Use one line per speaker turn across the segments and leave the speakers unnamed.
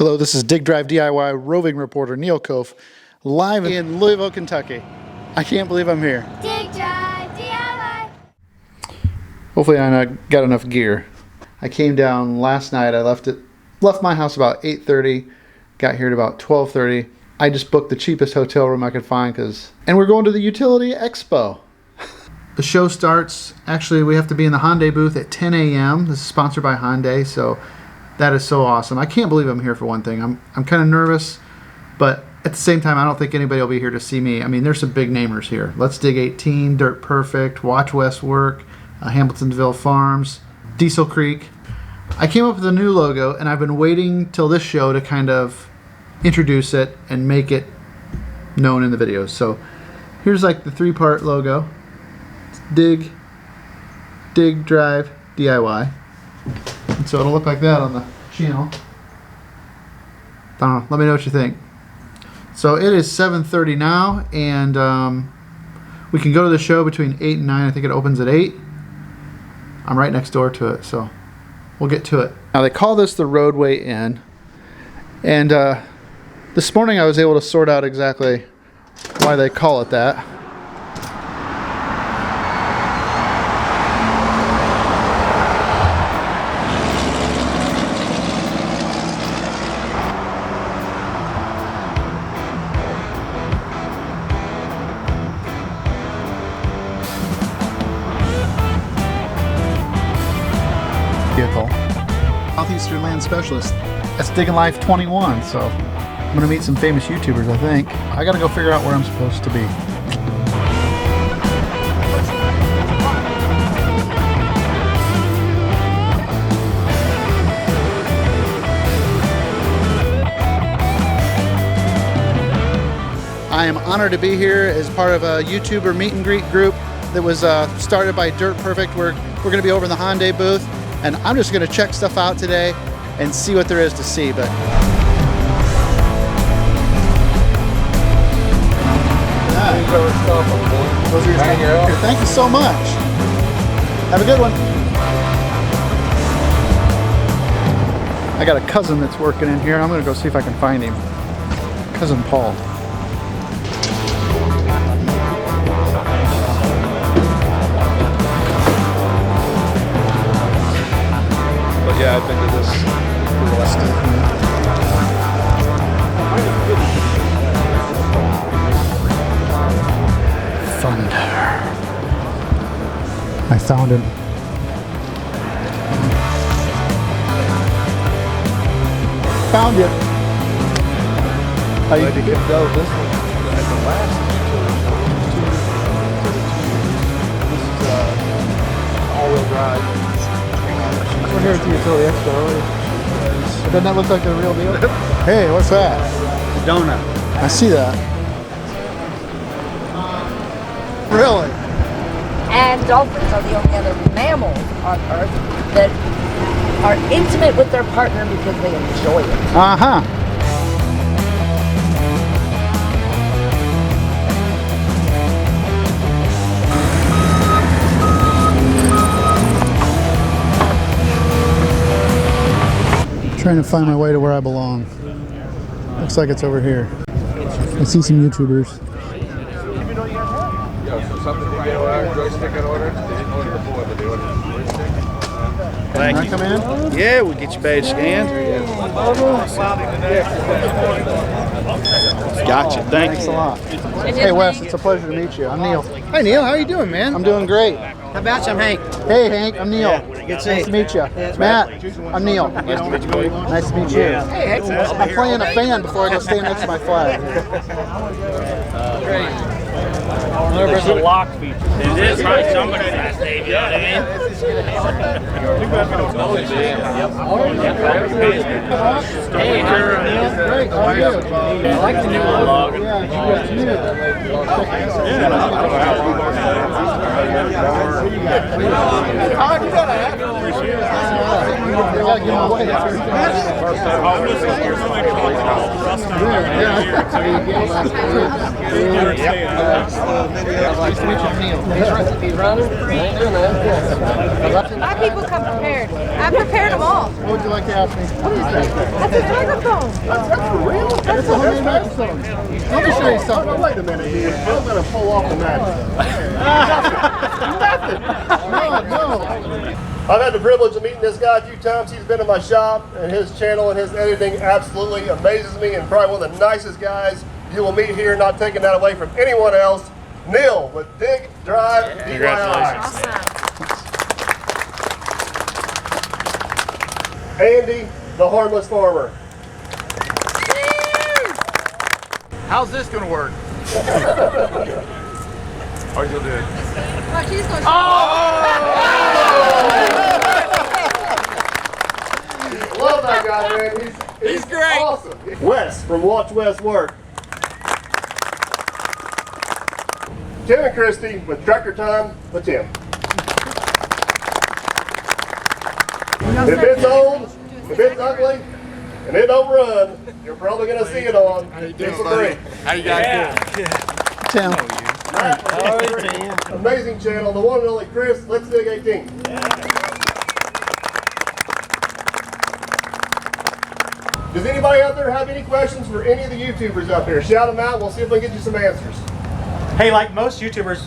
Hello, this is Dig Drive DIY roving reporter Neil Koch, live in Louisville, Kentucky. I can't believe I'm here.
Dig Drive DIY.
Hopefully I got enough gear. I came down last night. I left my house about 8:30, got here at about 12:30. I just booked the cheapest hotel room I could find and we're going to the Utility Expo. The show starts, actually we have to be in the Hyundai booth at 10 a.m. This is sponsored by Hyundai, so that is so awesome. I can't believe I'm here for one thing. I'm kind of nervous, but at the same time, I don't think anybody will be here to see me. I mean, there's some big namers here. Let's Dig 18, Dirt Perfect, Watch West Work, Hamiltonville Farms, Diesel Creek. I came up with a new logo, and I've been waiting till this show to kind of introduce it and make it known in the videos. So here's like the three-part logo. It's Dig, Drive, DIY. And so it'll look like that on the channel. I don't know. Let me know what you think. So it is 7:30 now, and we can go to the show between 8 and 9. I think it opens at 8. I'm right next door to it, so we'll get to it. Now they call this the roadway in, and this morning I was able to sort out exactly why they call it that. Vehicle. Southeastern Land Specialist. That's Digging Life 21, so I'm gonna meet some famous YouTubers, I think. I gotta go figure out where I'm supposed to be. I am honored to be here as part of a YouTuber meet and greet group that was started by Dirt Perfect. We're gonna be over in the Hyundai booth, and I'm just gonna check stuff out today and see what there is to see. But thank you so much. Have a good one. I got a cousin that's working in here. I'm gonna go see if I can find him. Cousin Paul.
Yeah, I've been to this
Thunder. I found him. Found you.
I you can tell this one at the last. This is all-wheel drive.
We're here at the Utility Expo. Doesn't that look like the real deal? Hey, what's that?
Donut.
I see that. Really?
And dolphins are the only other mammals on Earth that are intimate with their partner because they enjoy it.
Uh-huh. Trying to find my way to where I belong. Looks like it's over here. I see some YouTubers. Can I come in?
Yeah, we'll get your badge scanned. Gotcha. Thanks
a lot. Hey Wes, it's a pleasure to meet you. I'm Neil.
Hey Neil, how you doing, man?
I'm doing great.
How about you? I'm Hank.
Hey Hank, I'm Neil.
Good to see
Nice to meet you. Matt, I'm Neil. Nice to meet you. Nice to meet you.
Hey, Hank.
I'm playing a fan before I go stand next to my flag.
There's a lock feature. It is right. Somebody's last name, you know what I mean?
Hey, great. How are you? I like the new logo. Yeah, it's new. Nice to meet you, Neil.
He's running.
My people come prepared. I prepared them all.
What would you like to ask me?
That's a microphone.
That's for real? It's a homemade microphone. Let me show you something.
Wait a minute here. I'm going to pull off the mattress.
No.
I've had the privilege of meeting this guy a few times. He's been in my shop, and his channel and his editing absolutely amazes me, and probably one of the nicest guys you will meet here, not taking that away from anyone else. Neil with Dig Drive DIY.
Congratulations.
Andy, the harmless farmer.
How's this gonna work? Or you'll do it.
Watch, he's going
Love that guy, man. He's
great.
Awesome. Wes from Watch Wes Work. Tim and Christy with Tractor Time with Tim. If it's old, if it's ugly, and it don't run, you're probably going to see it on Expo 3.
How you guys doing?
Tim.
Amazing channel, the one and only Chris. Let's Dig 18. Does anybody out there have any questions for any of the YouTubers out there? Shout them out. We'll see if we can get you some answers.
Hey, like most YouTubers,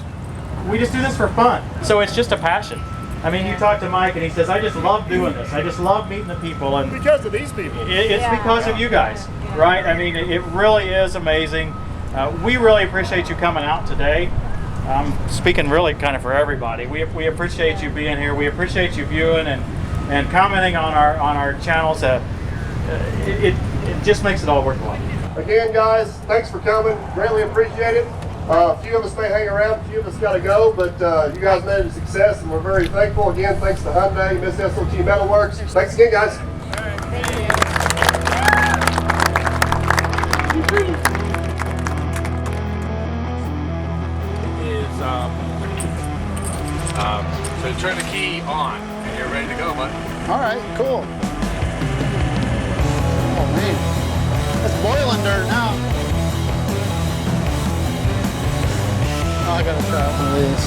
we just do this for fun. So it's just a passion. I mean, you talk to Mike and he says, I just love doing this. I just love meeting the people. And
Because of these people.
it's because of you guys, right? I mean, it really is amazing. We really appreciate you coming out today. I'm speaking really kind of for everybody. We appreciate you being here. We appreciate you viewing and commenting on our channels. It just makes it all worthwhile.
Again, guys, thanks for coming. Greatly appreciate it. A few of us may hang around, a few of us got to go, but you guys made it a success, and we're very thankful. Again, thanks to Hyundai, Miss SOT Metalworks. Thanks again, guys.
So turn the key on, and you're ready to go, bud.
All right, cool. Oh, man. It's boiling dirt now. Oh, I gotta try one of these.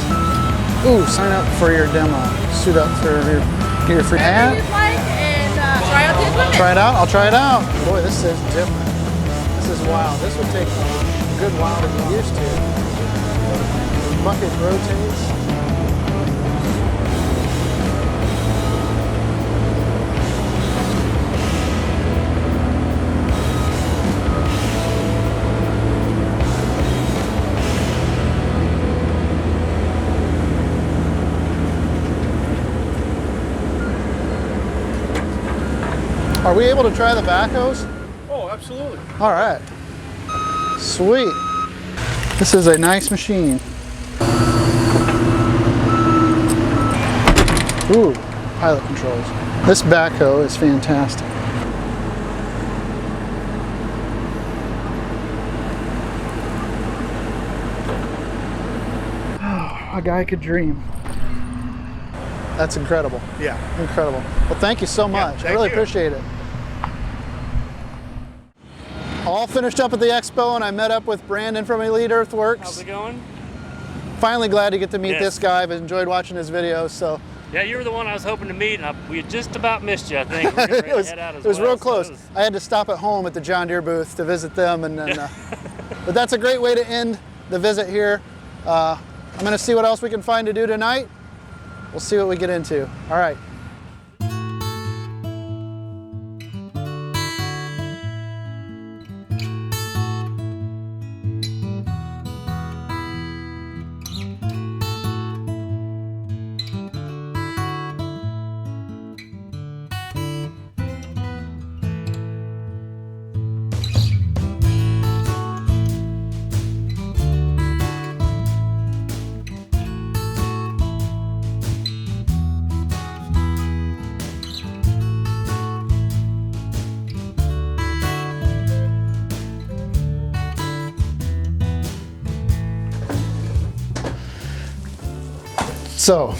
Ooh, sign up for your demo. Suit up for get your free hat.
try out the equipment.
Try it out? I'll try it out. Boy, this is different. This is wild. This would take a good while to get used to. Bucket rotates. Are we able to try the backhoes?
Oh, absolutely.
All right. Sweet. This is a nice machine. Ooh, pilot controls. This backhoe is fantastic. A guy could dream. That's incredible.
Yeah.
Incredible. Well, thank you so much. I really appreciate it. All finished up at the expo, and I met up with Brandon from Elite Earthworks.
How's it going?
Finally glad to get to meet
Yes.
this guy. I've enjoyed watching his videos. So
Yeah, you were the one I was hoping to meet, and we had just about missed you, I think. We were getting ready
it was,
to head out as
it was
well,
real
so
close.
it was-
I had to stop at home at the John Deere booth to visit them, and then. But that's a great way to end the visit here. I'm going to see what else we can find to do tonight. We'll see what we get into. All right. So,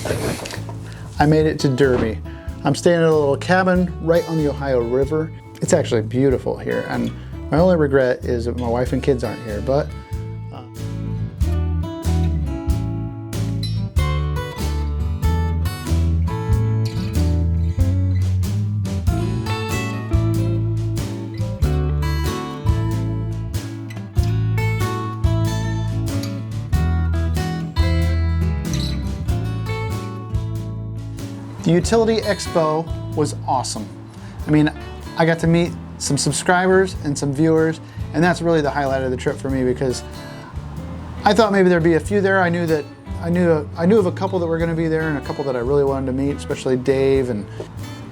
I made it to Derby. I'm staying in a little cabin right on the Ohio River. It's actually beautiful here, and my only regret is that my wife and kids aren't here, but The Utility Expo was awesome. I mean, I got to meet some subscribers and some viewers, and that's really the highlight of the trip for me, because I thought maybe there'd be a few there. I knew of a couple that were going to be there and a couple that I really wanted to meet, especially Dave, and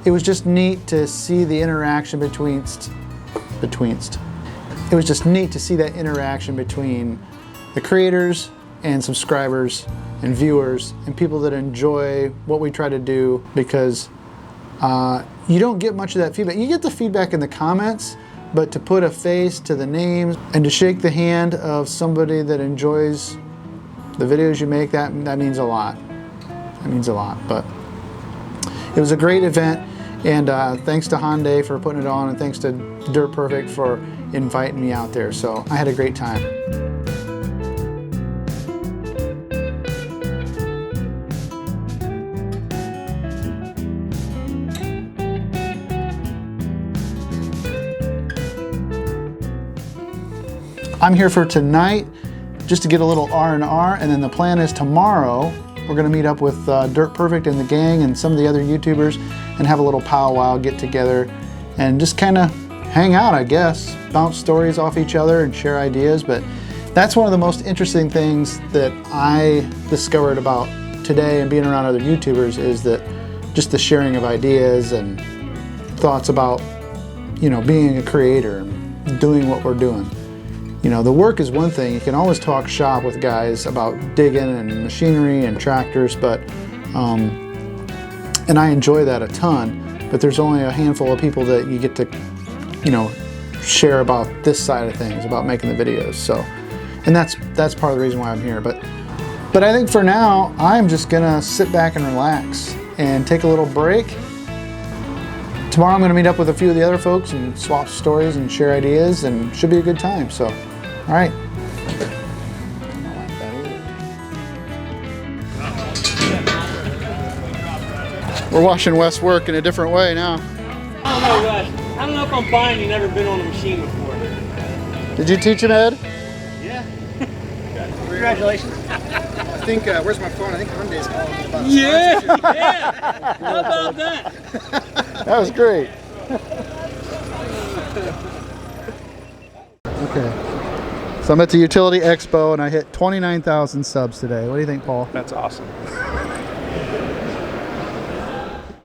it was just neat to see the interaction between. It was just neat to see that interaction between the creators and subscribers and viewers and people that enjoy what we try to do, because you don't get much of that feedback. You get the feedback in the comments, but to put a face to the names and to shake the hand of somebody that enjoys the videos you make, that means a lot. That means a lot. But it was a great event, and thanks to Hyundai for putting it on, and thanks to Dirt Perfect for inviting me out there. So I had a great time. I'm here for tonight just to get a little R&R, and then the plan is tomorrow we're going to meet up with Dirt Perfect and the gang and some of the other YouTubers and have a little powwow, get together, and just kind of hang out, I guess. Bounce stories off each other and share ideas. But that's one of the most interesting things that I discovered about today and being around other YouTubers, is that just the sharing of ideas and thoughts about, you know, being a creator and doing what we're doing. You know, the work is one thing. You can always talk shop with guys about digging and machinery and tractors, but and I enjoy that a ton, but there's only a handful of people that you get to, you know, share about this side of things, about making the videos. So, and that's part of the reason why I'm here. But I think for now, I'm just gonna sit back and relax and take a little break. Tomorrow I'm gonna meet up with a few of the other folks and swap stories and share ideas, and should be a good time. So, all right. We're watching Wes work in a different way now.
I don't know, Wes. I don't know if I'm buying you never been on a machine before.
Did you teach him, Ed?
Yeah.
Congratulations.
I think, where's my phone? I think Hyundai's calling me about a
Yeah,
sponsorship.
yeah. How about that?
That was great. Okay. So I'm at the Utility Expo and I hit 29,000 subs today. What do you think, Paul?
That's awesome.